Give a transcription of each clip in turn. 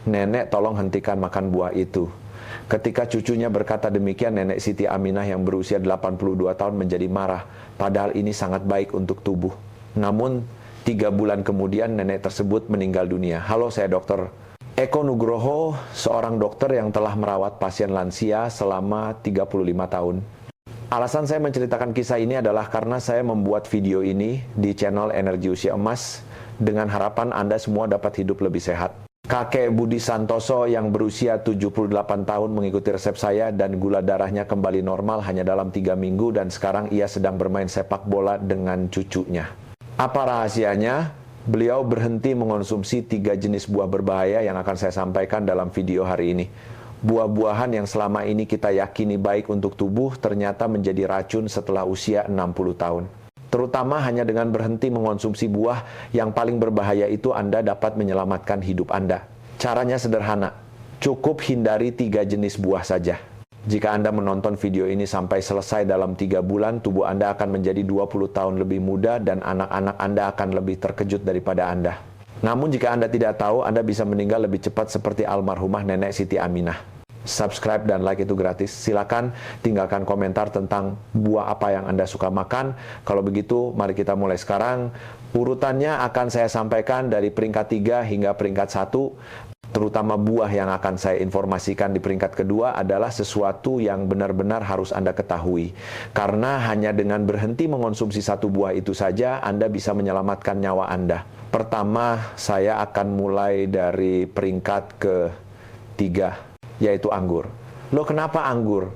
"Nenek, tolong hentikan makan buah itu." Ketika cucunya berkata demikian, Nenek Siti Aminah yang berusia 82 tahun menjadi marah. Padahal ini sangat baik untuk tubuh. Namun, 3 bulan kemudian nenek tersebut meninggal dunia. Halo, saya Dr. Eko Nugroho, seorang dokter yang telah merawat pasien lansia selama 35 tahun. Alasan saya menceritakan kisah ini adalah karena saya membuat video ini di channel Energi Usia Emas dengan harapan Anda semua dapat hidup lebih sehat. Kakek Budi Santoso yang berusia 78 tahun mengikuti resep saya dan gula darahnya kembali normal hanya dalam 3 minggu dan sekarang ia sedang bermain sepak bola dengan cucunya. Apa rahasianya? Beliau berhenti mengonsumsi 3 jenis buah berbahaya yang akan saya sampaikan dalam video hari ini. Buah-buahan yang selama ini kita yakini baik untuk tubuh ternyata menjadi racun setelah usia 60 tahun. Terutama hanya dengan berhenti mengonsumsi buah yang paling berbahaya itu Anda dapat menyelamatkan hidup Anda. Caranya sederhana, cukup hindari 3 jenis buah saja. Jika Anda menonton video ini sampai selesai dalam 3 bulan, tubuh Anda akan menjadi 20 tahun lebih muda dan anak-anak Anda akan lebih terkejut daripada Anda. Namun jika Anda tidak tahu, Anda bisa meninggal lebih cepat seperti almarhumah Nenek Siti Aminah. Subscribe dan like itu gratis. Silakan tinggalkan komentar tentang buah apa yang Anda suka makan. Kalau begitu, mari kita mulai sekarang. Urutannya akan saya sampaikan dari peringkat 3 hingga peringkat 1. Terutama buah yang akan saya informasikan di peringkat kedua adalah sesuatu yang benar-benar harus Anda ketahui. Karena hanya dengan berhenti mengonsumsi 1 buah itu saja, Anda bisa menyelamatkan nyawa Anda. Pertama, saya akan mulai dari peringkat ke-3. Yaitu anggur. Loh, kenapa anggur?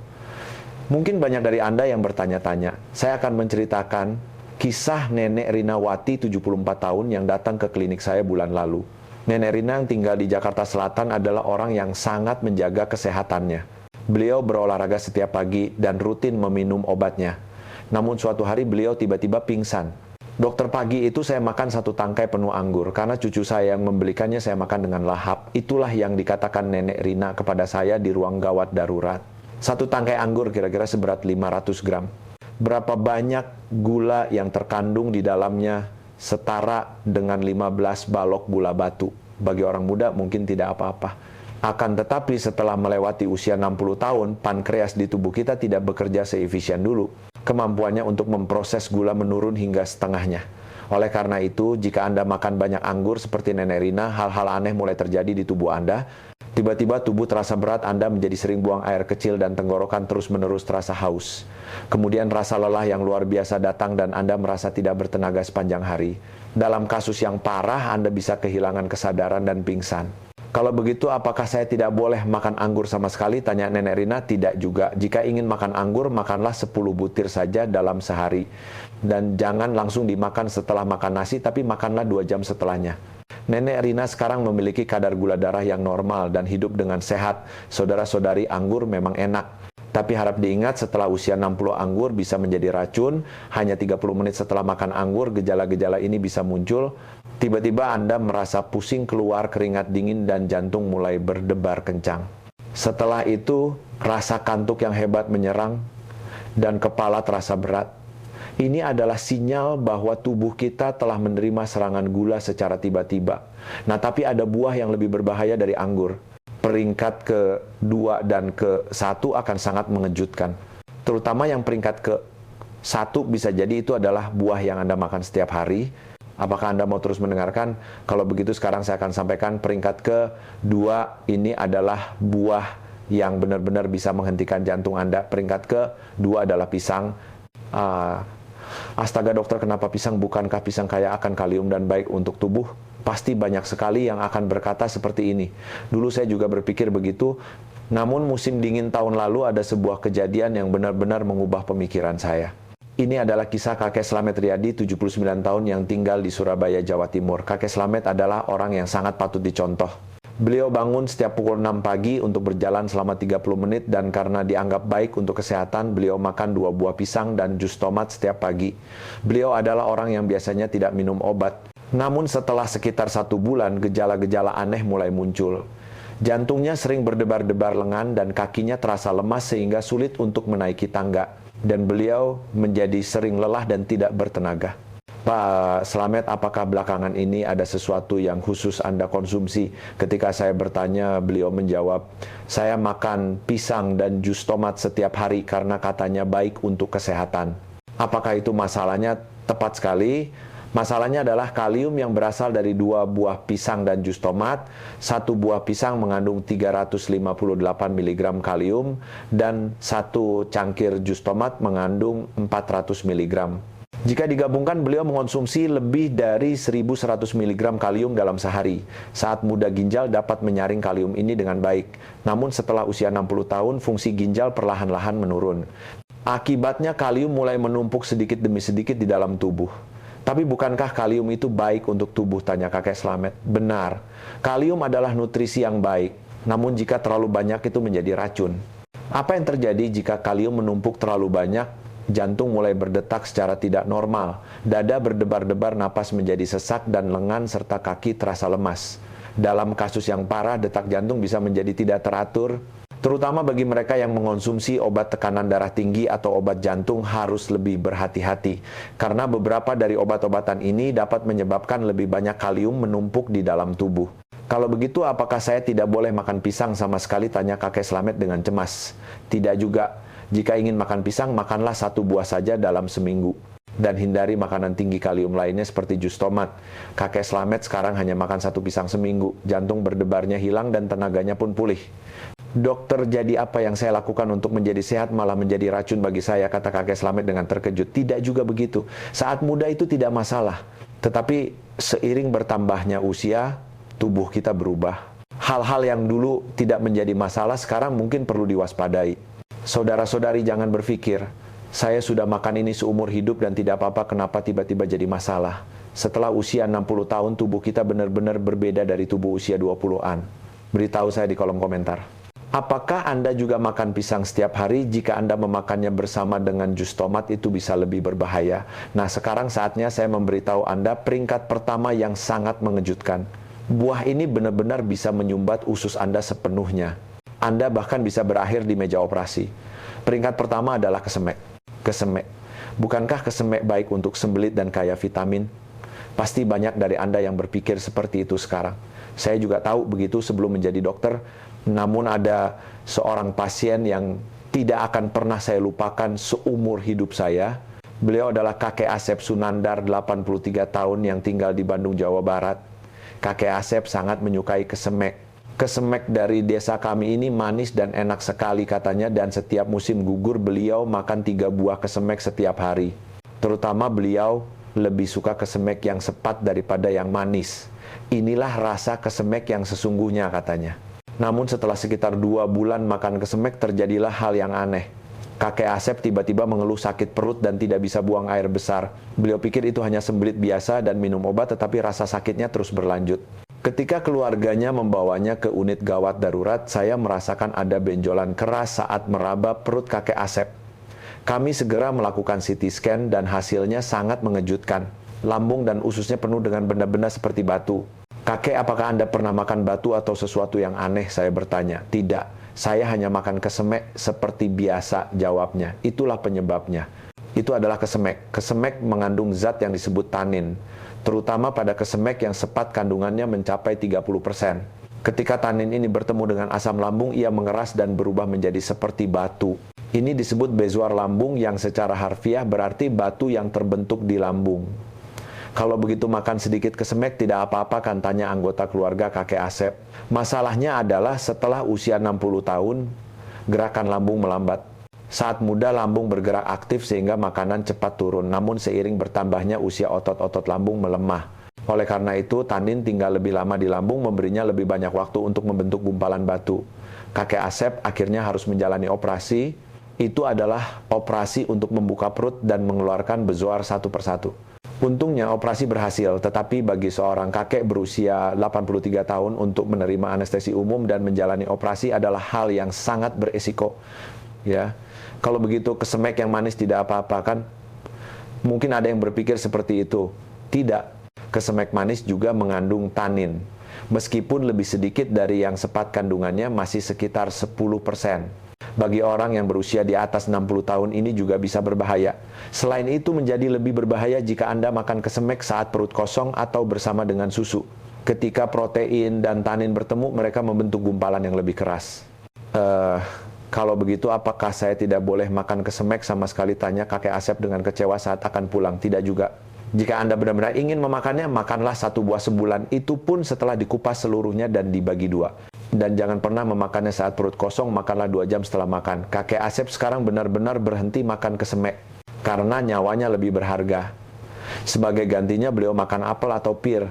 Mungkin banyak dari Anda yang bertanya-tanya. Saya akan menceritakan kisah Nenek Rinawati 74 tahun yang datang ke klinik saya bulan lalu. Nenek Rina yang tinggal di Jakarta Selatan adalah orang yang sangat menjaga kesehatannya. Beliau berolahraga setiap pagi dan rutin meminum obatnya. Namun suatu hari beliau tiba-tiba pingsan. Dokter, pagi itu saya makan 1 tangkai penuh anggur, karena cucu saya yang membelikannya saya makan dengan lahap. Itulah yang dikatakan Nenek Rina kepada saya di ruang gawat darurat. 1 tangkai anggur kira-kira seberat 500 gram. Berapa banyak gula yang terkandung di dalamnya setara dengan 15 balok gula batu. Bagi orang muda mungkin tidak apa-apa. Akan tetapi setelah melewati usia 60 tahun, pankreas di tubuh kita tidak bekerja seefisien dulu. Kemampuannya untuk memproses gula menurun hingga setengahnya. Oleh karena itu, jika Anda makan banyak anggur seperti Nenek Rina, hal-hal aneh mulai terjadi di tubuh Anda. Tiba-tiba tubuh terasa berat, Anda menjadi sering buang air kecil dan tenggorokan terus-menerus terasa haus. Kemudian rasa lelah yang luar biasa datang dan Anda merasa tidak bertenaga sepanjang hari. Dalam kasus yang parah, Anda bisa kehilangan kesadaran dan pingsan. Kalau begitu, apakah saya tidak boleh makan anggur sama sekali? Tanya Nenek Rina. Tidak juga. Jika ingin makan anggur, makanlah 10 butir saja dalam sehari. Dan jangan langsung dimakan setelah makan nasi, tapi makanlah 2 jam setelahnya. Nenek Rina sekarang memiliki kadar gula darah yang normal dan hidup dengan sehat. Saudara-saudari, anggur memang enak. Tapi harap diingat, setelah usia 60 anggur bisa menjadi racun. Hanya 30 menit setelah makan anggur, gejala-gejala ini bisa muncul. Tiba-tiba Anda merasa pusing, keluar keringat dingin, dan jantung mulai berdebar kencang. Setelah itu, rasa kantuk yang hebat menyerang, dan kepala terasa berat. Ini adalah sinyal bahwa tubuh kita telah menerima serangan gula secara tiba-tiba. Nah, tapi ada buah yang lebih berbahaya dari anggur. Peringkat ke-2 dan ke-1 akan sangat mengejutkan. Terutama yang peringkat ke-1 bisa jadi itu adalah buah yang Anda makan setiap hari. Apakah Anda mau terus mendengarkan? Kalau begitu sekarang saya akan sampaikan peringkat ke-2 ini adalah buah yang benar-benar bisa menghentikan jantung Anda. Peringkat ke-2 adalah pisang. Astaga dokter, kenapa pisang? Bukankah pisang kaya akan kalium dan baik untuk tubuh? Pasti banyak sekali yang akan berkata seperti ini. Dulu saya juga berpikir begitu. Namun musim dingin tahun lalu ada sebuah kejadian yang benar-benar mengubah pemikiran saya. Ini adalah kisah kakek Slamet Riyadi, 79 tahun yang tinggal di Surabaya, Jawa Timur. Kakek Slamet adalah orang yang sangat patut dicontoh. Beliau bangun setiap pukul 6 pagi untuk berjalan selama 30 menit dan karena dianggap baik untuk kesehatan, beliau makan 2 buah pisang dan jus tomat setiap pagi. Beliau adalah orang yang biasanya tidak minum obat. Namun setelah sekitar 1 bulan, gejala-gejala aneh mulai muncul. Jantungnya sering berdebar-debar lengan dan kakinya terasa lemas sehingga sulit untuk menaiki tangga. Dan beliau menjadi sering lelah dan tidak bertenaga. Pak Slamet, apakah belakangan ini ada sesuatu yang khusus Anda konsumsi? Ketika saya bertanya, beliau menjawab, saya makan pisang dan jus tomat setiap hari karena katanya baik untuk kesehatan. Apakah itu masalahnya? Tepat sekali. Masalahnya adalah kalium yang berasal dari 2 buah pisang dan jus tomat. 1 buah pisang mengandung 358 mg kalium dan 1 cangkir jus tomat mengandung 400 mg. Jika digabungkan, beliau mengonsumsi lebih dari 1.100 mg kalium dalam sehari. Saat muda ginjal dapat menyaring kalium ini dengan baik. Namun setelah usia 60 tahun, fungsi ginjal perlahan-lahan menurun. Akibatnya kalium mulai menumpuk sedikit demi sedikit di dalam tubuh. Tapi bukankah kalium itu baik untuk tubuh? Tanya kakek Slamet. Benar, kalium adalah nutrisi yang baik. Namun jika terlalu banyak itu menjadi racun. Apa yang terjadi jika kalium menumpuk terlalu banyak? Jantung mulai berdetak secara tidak normal, dada berdebar-debar, napas menjadi sesak, dan lengan serta kaki terasa lemas. Dalam kasus yang parah, detak jantung bisa menjadi tidak teratur. Terutama bagi mereka yang mengonsumsi obat tekanan darah tinggi atau obat jantung harus lebih berhati-hati. Karena beberapa dari obat-obatan ini dapat menyebabkan lebih banyak kalium menumpuk di dalam tubuh. Kalau begitu, apakah saya tidak boleh makan pisang sama sekali? Tanya kakek Slamet dengan cemas. Tidak juga. Jika ingin makan pisang, makanlah 1 buah saja dalam seminggu. Dan hindari makanan tinggi kalium lainnya seperti jus tomat. Kakek Slamet sekarang hanya makan 1 pisang seminggu. Jantung berdebarnya hilang dan tenaganya pun pulih. Dokter, jadi apa yang saya lakukan untuk menjadi sehat malah menjadi racun bagi saya? Kata kakek Slamet dengan terkejut. Tidak juga begitu. Saat muda itu tidak masalah. Tetapi seiring bertambahnya usia, tubuh kita berubah. Hal-hal yang dulu tidak menjadi masalah sekarang mungkin perlu diwaspadai. Saudara-saudari, jangan berpikir, saya sudah makan ini seumur hidup dan tidak apa-apa, kenapa tiba-tiba jadi masalah. Setelah usia 60 tahun, tubuh kita benar-benar berbeda dari tubuh usia 20-an. Beritahu saya di kolom komentar. Apakah Anda juga makan pisang setiap hari? Jika Anda memakannya bersama dengan jus tomat, itu bisa lebih berbahaya. Nah, sekarang saatnya saya memberitahu Anda peringkat pertama yang sangat mengejutkan. Buah ini benar-benar bisa menyumbat usus Anda sepenuhnya. Anda bahkan bisa berakhir di meja operasi. Peringkat pertama adalah kesemek. Kesemek. Bukankah kesemek baik untuk sembelit dan kaya vitamin? Pasti banyak dari Anda yang berpikir seperti itu sekarang. Saya juga tahu begitu sebelum menjadi dokter. Namun ada seorang pasien yang tidak akan pernah saya lupakan seumur hidup saya. Beliau adalah kakek Asep Sunandar, 83 tahun, yang tinggal di Bandung, Jawa Barat. Kakek Asep sangat menyukai kesemek. Kesemek dari desa kami ini manis dan enak sekali katanya, dan setiap musim gugur beliau makan 3 buah kesemek setiap hari. Terutama beliau lebih suka kesemek yang sepat daripada yang manis. Inilah rasa kesemek yang sesungguhnya katanya. Namun setelah sekitar 2 bulan makan kesemek, terjadilah hal yang aneh. Kakek Asep tiba-tiba mengeluh sakit perut dan tidak bisa buang air besar. Beliau pikir itu hanya sembelit biasa dan minum obat, tetapi rasa sakitnya terus berlanjut. Ketika keluarganya membawanya ke unit gawat darurat, saya merasakan ada benjolan keras saat meraba perut kakek Asep. Kami segera melakukan CT scan dan hasilnya sangat mengejutkan. Lambung dan ususnya penuh dengan benda-benda seperti batu. Kakek, apakah Anda pernah makan batu atau sesuatu yang aneh? Saya bertanya. Tidak, saya hanya makan kesemek seperti biasa, jawabnya. Itulah penyebabnya. Itu adalah kesemek. Kesemek mengandung zat yang disebut tanin. Terutama pada kesemek yang sepat kandungannya mencapai 30%. Ketika tanin ini bertemu dengan asam lambung, ia mengeras dan berubah menjadi seperti batu. Ini disebut bezoar lambung, yang secara harfiah berarti batu yang terbentuk di lambung. Kalau begitu makan sedikit kesemek tidak apa-apa kan? Tanya anggota keluarga kakek Asep. Masalahnya adalah setelah usia 60 tahun, gerakan lambung melambat. Saat muda lambung bergerak aktif sehingga makanan cepat turun, namun seiring bertambahnya usia otot-otot lambung melemah. Oleh karena itu, tanin tinggal lebih lama di lambung, memberinya lebih banyak waktu untuk membentuk gumpalan batu. Kakek Asep akhirnya harus menjalani operasi. Itu adalah operasi untuk membuka perut dan mengeluarkan bezoar satu persatu. Untungnya operasi berhasil, tetapi bagi seorang kakek berusia 83 tahun untuk menerima anestesi umum dan menjalani operasi adalah hal yang sangat beresiko. Ya. Kalau begitu kesemek yang manis tidak apa-apa kan? Mungkin ada yang berpikir seperti itu. Tidak. Kesemek manis juga mengandung tanin. Meskipun lebih sedikit dari yang sepat kandungannya, masih sekitar 10%. Bagi orang yang berusia di atas 60 tahun ini juga bisa berbahaya. Selain itu menjadi lebih berbahaya jika Anda makan kesemek saat perut kosong atau bersama dengan susu. Ketika protein dan tanin bertemu, mereka membentuk gumpalan yang lebih keras. Kalau begitu, apakah saya tidak boleh makan kesemek sama sekali? Tanya kakek Asep dengan kecewa saat akan pulang. Tidak juga. Jika Anda benar-benar ingin memakannya, makanlah 1 buah sebulan. Itu pun setelah dikupas seluruhnya dan dibagi 2. Dan jangan pernah memakannya saat perut kosong, makanlah 2 jam setelah makan. Kakek Asep sekarang benar-benar berhenti makan kesemek, karena nyawanya lebih berharga. Sebagai gantinya, beliau makan apel atau pir.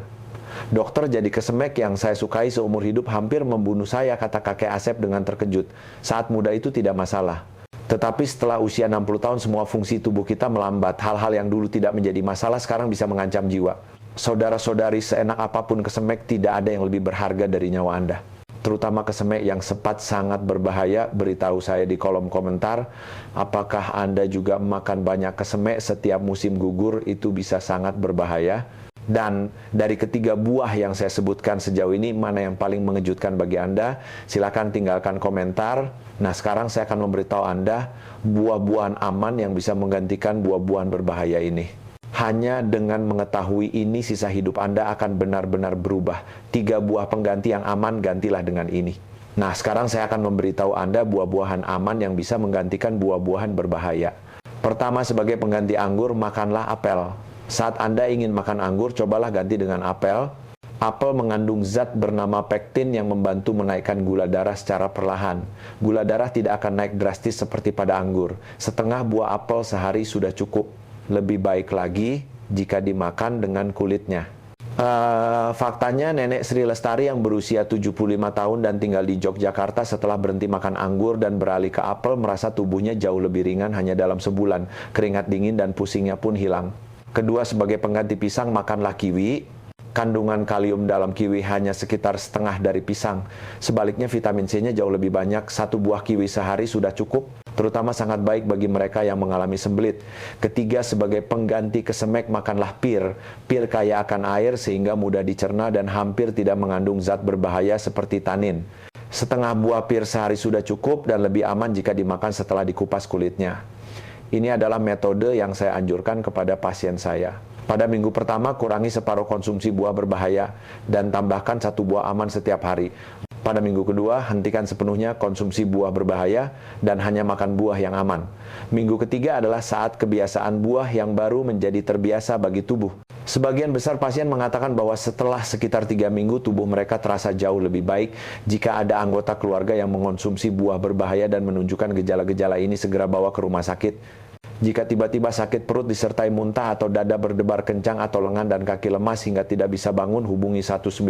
Dokter, jadi kesemek yang saya sukai seumur hidup hampir membunuh saya, kata kakek Asep dengan terkejut. Saat muda itu tidak masalah. Tetapi setelah usia 60 tahun, semua fungsi tubuh kita melambat. Hal-hal yang dulu tidak menjadi masalah sekarang bisa mengancam jiwa. Saudara-saudari, seenak apapun kesemek, tidak ada yang lebih berharga dari nyawa Anda. Terutama kesemek yang sempat sangat berbahaya. Beritahu saya di kolom komentar, apakah Anda juga makan banyak kesemek setiap musim gugur? Itu bisa sangat berbahaya. Dan dari ketiga buah yang saya sebutkan sejauh ini, mana yang paling mengejutkan bagi Anda? Silakan tinggalkan komentar. Nah, sekarang saya akan memberitahu Anda buah-buahan aman yang bisa menggantikan buah-buahan berbahaya ini. Hanya dengan mengetahui ini, sisa hidup Anda akan benar-benar berubah. 3 buah pengganti yang aman, gantilah dengan ini. Nah, sekarang saya akan memberitahu Anda buah-buahan aman yang bisa menggantikan buah-buahan berbahaya. Pertama, sebagai pengganti anggur, makanlah apel. Saat Anda ingin makan anggur, cobalah ganti dengan apel. Apel mengandung zat bernama pektin yang membantu menaikkan gula darah secara perlahan. Gula darah tidak akan naik drastis seperti pada anggur. Setengah buah apel sehari sudah cukup. Lebih baik lagi jika dimakan dengan kulitnya. Faktanya, Nenek Sri Lestari yang berusia 75 tahun dan tinggal di Yogyakarta setelah berhenti makan anggur dan beralih ke apel, merasa tubuhnya jauh lebih ringan hanya dalam sebulan. Keringat dingin dan pusingnya pun hilang. Kedua, sebagai pengganti pisang, makanlah kiwi. Kandungan kalium dalam kiwi hanya sekitar setengah dari pisang. Sebaliknya, vitamin C-nya jauh lebih banyak. 1 buah kiwi sehari sudah cukup, terutama sangat baik bagi mereka yang mengalami sembelit. Ketiga, sebagai pengganti kesemek, makanlah pir. Pir kaya akan air sehingga mudah dicerna dan hampir tidak mengandung zat berbahaya seperti tanin. Setengah buah pir sehari sudah cukup dan lebih aman jika dimakan setelah dikupas kulitnya. Ini adalah metode yang saya anjurkan kepada pasien saya. Pada minggu pertama, kurangi separuh konsumsi buah berbahaya dan tambahkan 1 buah aman setiap hari. Pada minggu kedua, hentikan sepenuhnya konsumsi buah berbahaya dan hanya makan buah yang aman. Minggu ketiga adalah saat kebiasaan buah yang baru menjadi terbiasa bagi tubuh. Sebagian besar pasien mengatakan bahwa setelah sekitar 3 minggu, tubuh mereka terasa jauh lebih baik. Jika ada anggota keluarga yang mengonsumsi buah berbahaya dan menunjukkan gejala-gejala ini, segera bawa ke rumah sakit. Jika tiba-tiba sakit perut disertai muntah atau dada berdebar kencang atau lengan dan kaki lemas hingga tidak bisa bangun, hubungi 119,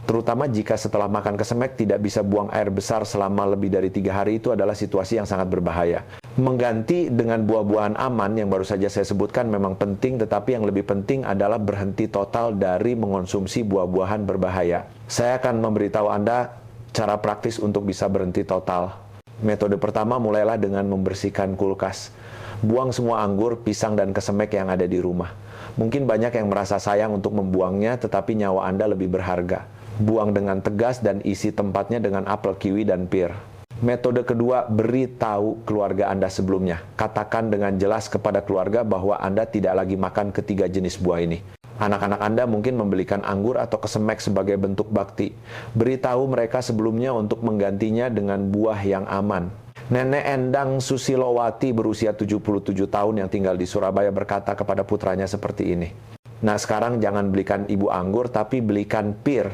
terutama jika setelah makan kesemek tidak bisa buang air besar selama lebih dari 3 hari. Itu adalah situasi yang sangat berbahaya. Mengganti dengan buah-buahan aman yang baru saja saya sebutkan memang penting, tetapi yang lebih penting adalah berhenti total dari mengonsumsi buah-buahan berbahaya. Saya akan memberitahu Anda cara praktis untuk bisa berhenti total. Metode pertama, mulailah dengan membersihkan kulkas. Buang semua anggur, pisang, dan kesemek yang ada di rumah. Mungkin banyak yang merasa sayang untuk membuangnya, tetapi nyawa Anda lebih berharga. Buang dengan tegas dan isi tempatnya dengan apel, kiwi, dan pir. Metode kedua, beritahu keluarga Anda sebelumnya. Katakan dengan jelas kepada keluarga bahwa Anda tidak lagi makan ketiga jenis buah ini. Anak-anak Anda mungkin membelikan anggur atau kesemek sebagai bentuk bakti. Beritahu mereka sebelumnya untuk menggantinya dengan buah yang aman. Nenek Endang Susilowati berusia 77 tahun yang tinggal di Surabaya berkata kepada putranya seperti ini. Nah, sekarang jangan belikan ibu anggur, tapi belikan pir.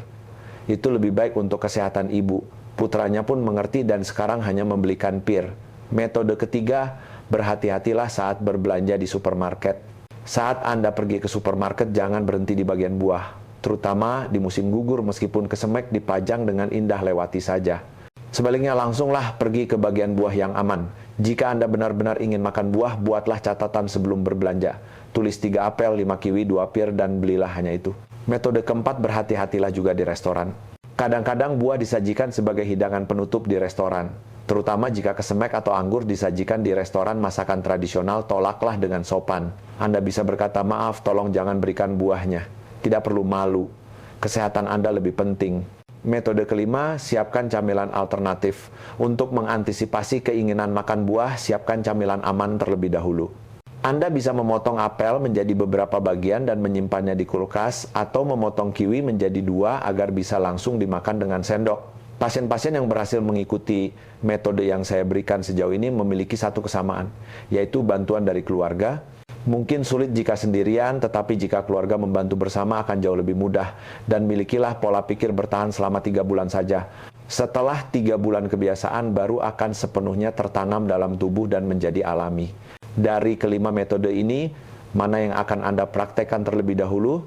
Itu lebih baik untuk kesehatan ibu. Putranya pun mengerti dan sekarang hanya membelikan pir. Metode ketiga, berhati-hatilah saat berbelanja di supermarket. Saat Anda pergi ke supermarket, jangan berhenti di bagian buah. Terutama di musim gugur, meskipun kesemek dipajang dengan indah lewati saja. Sebaliknya, langsunglah pergi ke bagian buah yang aman. Jika Anda benar-benar ingin makan buah, buatlah catatan sebelum berbelanja. Tulis 3 apel, 5 kiwi, 2 pir, dan belilah hanya itu. Metode keempat, berhati-hatilah juga di restoran. Kadang-kadang buah disajikan sebagai hidangan penutup di restoran. Terutama jika kesemek atau anggur disajikan di restoran masakan tradisional, tolaklah dengan sopan. Anda bisa berkata, maaf, tolong jangan berikan buahnya. Tidak perlu malu. Kesehatan Anda lebih penting. Metode kelima, siapkan camilan alternatif. Untuk mengantisipasi keinginan makan buah, siapkan camilan aman terlebih dahulu. Anda bisa memotong apel menjadi beberapa bagian dan menyimpannya di kulkas, atau memotong kiwi menjadi 2 agar bisa langsung dimakan dengan sendok. Pasien-pasien yang berhasil mengikuti metode yang saya berikan sejauh ini memiliki satu kesamaan, yaitu bantuan dari keluarga. Mungkin sulit jika sendirian, tetapi jika keluarga membantu bersama akan jauh lebih mudah. Dan milikilah pola pikir bertahan selama 3 bulan saja. Setelah 3 bulan kebiasaan, baru akan sepenuhnya tertanam dalam tubuh dan menjadi alami. Dari kelima metode ini, mana yang akan Anda praktekkan terlebih dahulu?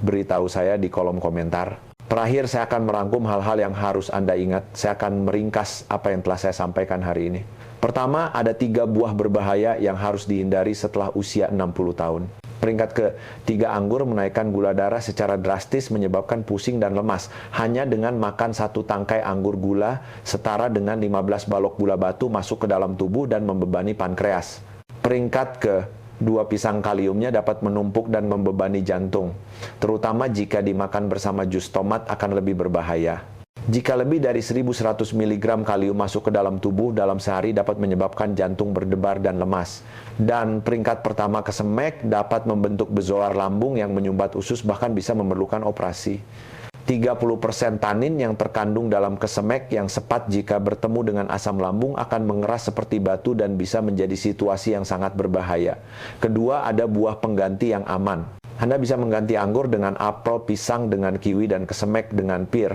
Beritahu saya di kolom komentar. Terakhir, saya akan merangkum hal-hal yang harus Anda ingat. Saya akan meringkas apa yang telah saya sampaikan hari ini. Pertama, ada 3 buah berbahaya yang harus dihindari setelah usia 60 tahun. Peringkat ke-3, anggur menaikkan gula darah secara drastis menyebabkan pusing dan lemas. Hanya dengan makan 1 tangkai anggur gula setara dengan 15 balok gula batu masuk ke dalam tubuh dan membebani pankreas. Peringkat ke-2, pisang kaliumnya dapat menumpuk dan membebani jantung. Terutama jika dimakan bersama jus tomat akan lebih berbahaya. Jika lebih dari 1100 mg kalium masuk ke dalam tubuh dalam sehari dapat menyebabkan jantung berdebar dan lemas. Dan peringkat pertama, kesemek dapat membentuk bezoar lambung yang menyumbat usus bahkan bisa memerlukan operasi. 30% tanin yang terkandung dalam kesemek yang sepat jika bertemu dengan asam lambung akan mengeras seperti batu dan bisa menjadi situasi yang sangat berbahaya. Kedua, ada buah pengganti yang aman. Anda bisa mengganti anggur dengan apel, pisang dengan kiwi, dan kesemek dengan pir.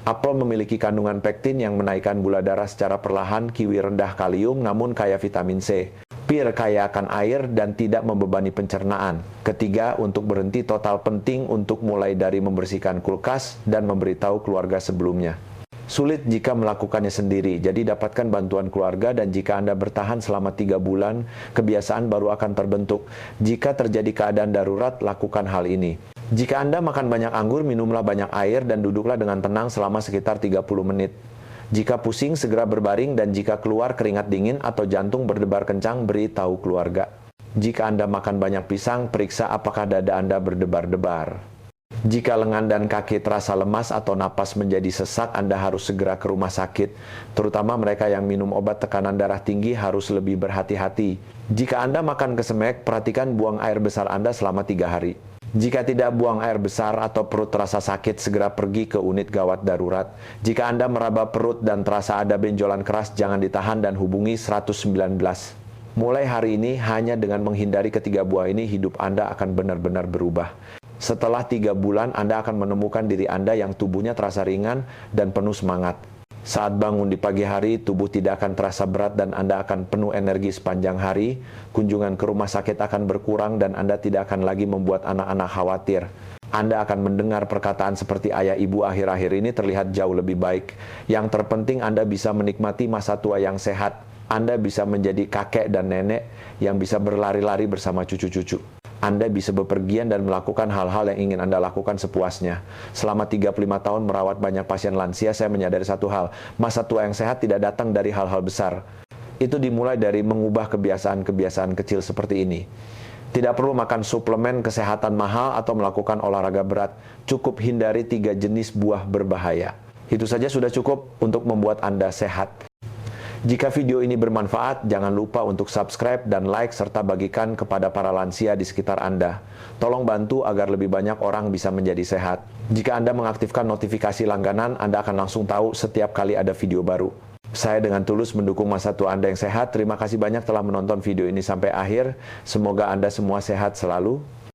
Apel memiliki kandungan pektin yang menaikkan gula darah secara perlahan, kiwi rendah kalium namun kaya vitamin C. Pir kaya akan air dan tidak membebani pencernaan. Ketiga, untuk berhenti total penting untuk mulai dari membersihkan kulkas dan memberitahu keluarga sebelumnya. Sulit jika melakukannya sendiri, jadi dapatkan bantuan keluarga dan jika Anda bertahan selama 3 bulan, kebiasaan baru akan terbentuk. Jika terjadi keadaan darurat, lakukan hal ini. Jika Anda makan banyak anggur, minumlah banyak air dan duduklah dengan tenang selama sekitar 30 menit. Jika pusing, segera berbaring dan jika keluar keringat dingin atau jantung berdebar kencang, beritahu keluarga. Jika Anda makan banyak pisang, periksa apakah dada Anda berdebar-debar. Jika lengan dan kaki terasa lemas atau napas menjadi sesak, Anda harus segera ke rumah sakit. Terutama mereka yang minum obat tekanan darah tinggi harus lebih berhati-hati. Jika Anda makan kesemek, perhatikan buang air besar Anda selama 3 hari. Jika tidak buang air besar atau perut terasa sakit, segera pergi ke unit gawat darurat. Jika Anda meraba perut dan terasa ada benjolan keras, jangan ditahan dan hubungi 119. Mulai hari ini, hanya dengan menghindari ketiga buah ini, hidup Anda akan benar-benar berubah. Setelah 3 bulan, Anda akan menemukan diri Anda yang tubuhnya terasa ringan dan penuh semangat. Saat bangun di pagi hari, tubuh tidak akan terasa berat dan Anda akan penuh energi sepanjang hari. Kunjungan ke rumah sakit akan berkurang dan Anda tidak akan lagi membuat anak-anak khawatir. Anda akan mendengar perkataan seperti ayah ibu akhir-akhir ini terlihat jauh lebih baik. Yang terpenting Anda bisa menikmati masa tua yang sehat. Anda bisa menjadi kakek dan nenek yang bisa berlari-lari bersama cucu-cucu. Anda bisa bepergian dan melakukan hal-hal yang ingin Anda lakukan sepuasnya. Selama 35 tahun merawat banyak pasien lansia, saya menyadari satu hal. Masa tua yang sehat tidak datang dari hal-hal besar. Itu dimulai dari mengubah kebiasaan-kebiasaan kecil seperti ini. Tidak perlu makan suplemen kesehatan mahal atau melakukan olahraga berat. Cukup hindari 3 jenis buah berbahaya. Itu saja sudah cukup untuk membuat Anda sehat. Jika video ini bermanfaat, jangan lupa untuk subscribe dan like serta bagikan kepada para lansia di sekitar Anda. Tolong bantu agar lebih banyak orang bisa menjadi sehat. Jika Anda mengaktifkan notifikasi langganan, Anda akan langsung tahu setiap kali ada video baru. Saya dengan tulus mendukung masa tua Anda yang sehat. Terima kasih banyak telah menonton video ini sampai akhir. Semoga Anda semua sehat selalu.